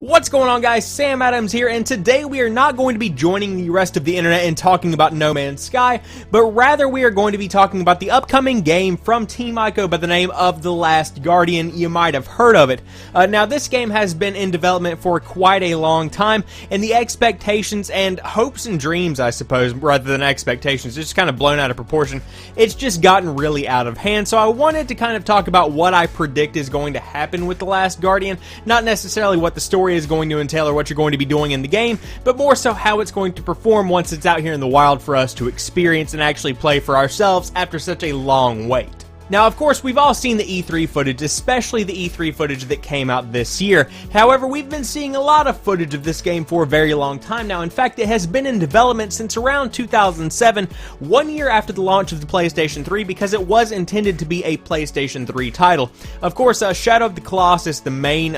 What's going on, guys? Sam Adams here, and today we are not going to be joining the rest of the internet and talking about No Man's Sky, but rather we are going to be talking about the upcoming game from Team Ico by the name of The Last Guardian. You might have heard of it. Now, this game has been in development for quite a long time, and the expectations and hopes and dreams, I suppose, rather than expectations, it's just kind of blown out of proportion. It's just gotten really out of hand, so I wanted to kind of talk about what I predict is going to happen with The Last Guardian, not necessarily what the story is going to entail or what you're going to be doing in the game, but more so how it's going to perform once it's out here in the wild for us to experience and actually play for ourselves after such a long wait. Now, of course, we've all seen the E3 footage, especially the E3 footage that came out this year. However, we've been seeing a lot of footage of this game for a very long time now. In fact, it has been in development since around 2007, 1 year after the launch of the PlayStation 3, because it was intended to be a PlayStation 3 title. Of course, Shadow of the Colossus, the main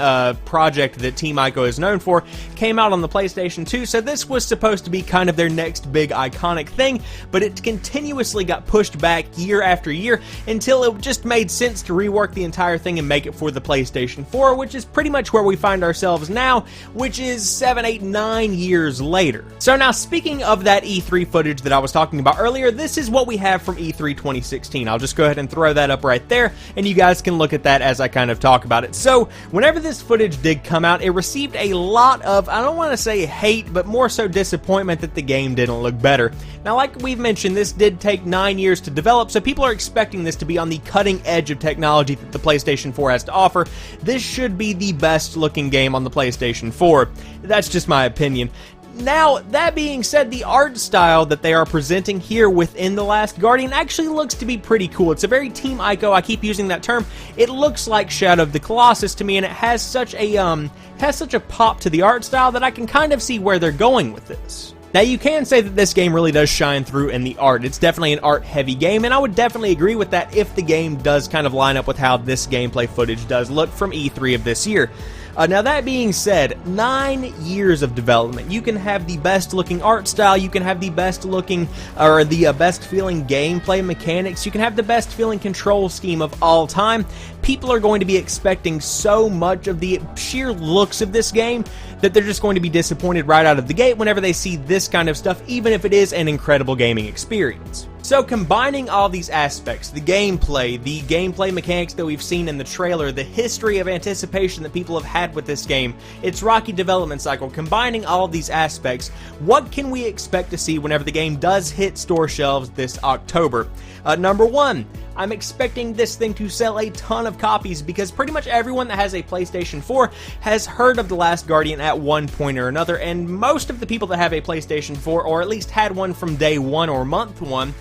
project that Team Ico is known for, came out on the PlayStation 2, so this was supposed to be kind of their next big iconic thing, but it continuously got pushed back year after year until it just made sense to rework the entire thing and make it for the PlayStation 4, which is pretty much where we find ourselves now, which is 7, 8, 9 years later. So now, speaking of that E3 footage that I was talking about earlier, this is what we have from E3 2016. I'll just go ahead and throw that up right there, and you guys can look at that as I kind of talk about it. So, whenever this footage did come out, it received a lot of, I don't want to say hate, but more so disappointment that the game didn't look better. Now, like we've mentioned, this did take 9 years to develop, so people are expecting this to be on the cutting edge of technology that the PlayStation 4 has to offer. This should be the best looking game on the PlayStation 4. That's just my opinion. Now, that being said, the art style that they are presenting here within The Last Guardian actually looks to be pretty cool. It's a very Team Ico, I keep using that term. It looks like Shadow of the Colossus to me, and it has such a pop to the art style that I can kind of see where they're going with this. Now, you can say that this game really does shine through in the art. It's definitely an art-heavy game, and I would definitely agree with that if the game does kind of line up with how this gameplay footage does look from E3 of this year. Now, that being said, 9 years of development. You can have the best looking art style, you can have the best looking, or the best feeling gameplay mechanics, you can have the best feeling control scheme of all time. People are going to be expecting so much of the sheer looks of this game that they're just going to be disappointed right out of the gate whenever they see this kind of stuff, even if it is an incredible gaming experience. So, combining all these aspects, the gameplay mechanics that we've seen in the trailer, the history of anticipation that people have had with this game, its rocky development cycle, combining all of these aspects, what can we expect to see whenever the game does hit store shelves this October? Number one, I'm expecting this thing to sell a ton of copies because pretty much everyone that has a PlayStation 4 has heard of The Last Guardian at one point or another, and most of the people that have a PlayStation 4, or at least had one from day one or month one,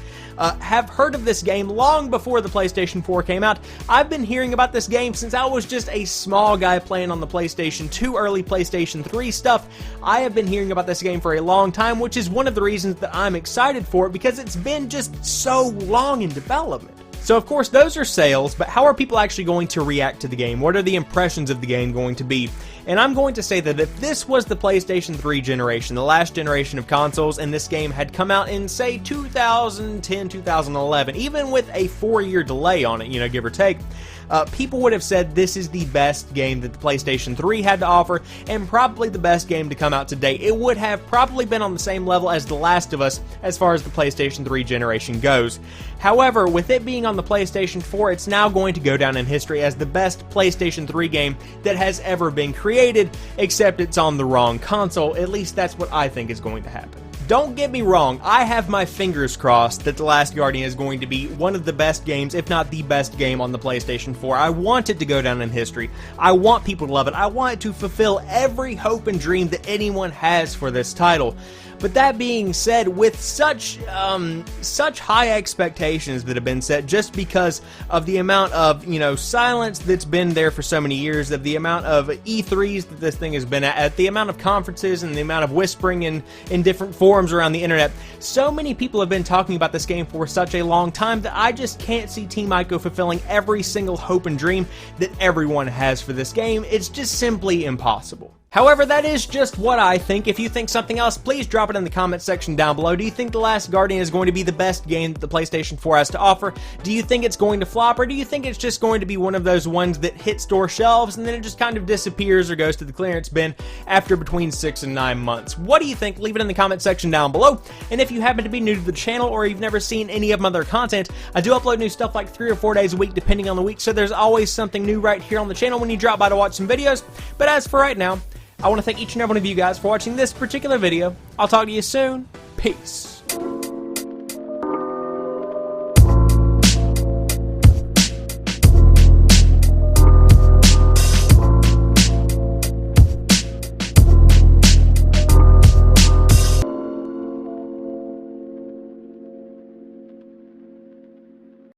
have heard of this game long before the PlayStation 4 came out. I've been hearing about this game since I was just a small guy playing on the PlayStation 2, early PlayStation 3 stuff. I have been hearing about this game for a long time, which is one of the reasons that I'm excited for it, because it's been just so long in development. So, of course, those are sales, but how are people actually going to react to the game? What are the impressions of the game going to be? And I'm going to say that if this was the PlayStation 3 generation, the last generation of consoles, and this game had come out in, say, 2010, 2011, even with a 4-year delay on it, give or take, people would have said this is the best game that the PlayStation 3 had to offer, and probably the best game to come out today. It would have probably been on the same level as The Last of Us as far as the PlayStation 3 generation goes. However, with it being on the PlayStation 4, it's now going to go down in history as the best PlayStation 3 game that has ever been created, except it's on the wrong console. At least that's what I think is going to happen. Don't get me wrong, I have my fingers crossed that The Last Guardian is going to be one of the best games, if not the best game on the PlayStation 4. I want it to go down in history. I want people to love it. I want it to fulfill every hope and dream that anyone has for this title. But that being said, with such high expectations that have been set just because of the amount of, silence that's been there for so many years, of the amount of E3s that this thing has been at the amount of conferences and the amount of whispering in different forums around the internet, so many people have been talking about this game for such a long time that I just can't see Team Ico fulfilling every single hope and dream that everyone has for this game. It's just simply impossible. However, that is just what I think. If you think something else, please drop it in the comment section down below. Do you think The Last Guardian is going to be the best game that the PlayStation 4 has to offer? Do you think it's going to flop, or do you think it's just going to be one of those ones that hit store shelves and then it just kind of disappears or goes to the clearance bin after between 6 and 9 months? What do you think? Leave it in the comment section down below. And if you happen to be new to the channel or you've never seen any of my other content, I do upload new stuff like 3 or 4 days a week depending on the week, so there's always something new right here on the channel when you drop by to watch some videos. But as for right now, I want to thank each and every one of you guys for watching this particular video. I'll talk to you soon. Peace.